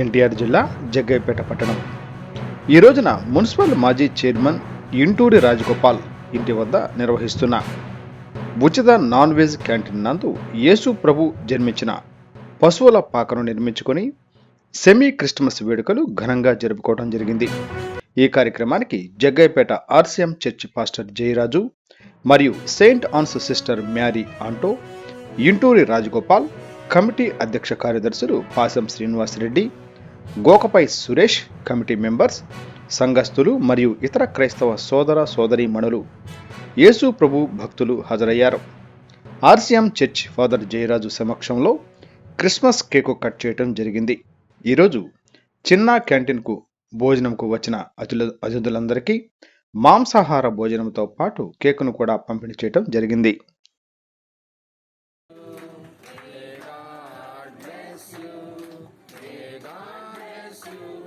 ఎన్టీఆర్ జిల్లా జగ్గయ్యపేట పట్టణం. ఈ రోజున మున్సిపల్ మాజీ చైర్మన్ ఇంటూరి రాజగోపాల్ ఇంటి వద్ద నిర్వహిస్తున్న ఉచిత నాన్ వెజ్ క్యాంటీన్ నందు యేసు ప్రభు జన్మించిన పశువుల పాకను నిర్మించుకొని సెమీ క్రిస్టమస్ వేడుకలు ఘనంగా జరుపుకోవడం జరిగింది. ఈ కార్యక్రమానికి Jaggayyapeta RCM church pastor Jayaraju మరియు Saint Ann's sister marry ఆంటో, Inturi Rajagopal, committee అధ్యక్ష కార్యదర్శులు పాసం శ్రీనివాసరెడ్డి, గోకపై సురేష్, కమిటీ మెంబర్స్, సంఘస్థులు మరియు ఇతర క్రైస్తవ సోదర సోదరీమణులు, యేసు ప్రభు భక్తులు హాజరయ్యారు. ఆర్సిఎం చర్చ్ ఫాదర్ జయరాజు సమక్షంలో క్రిస్మస్ కేకు కట్ చేయడం జరిగింది. ఈరోజు చిన్న క్యాంటీన్కు భోజనంకు వచ్చిన అతిథులందరికీ మాంసాహార భోజనంతో పాటు కేకును కూడా పంపిణీ చేయడం జరిగింది. God bless you.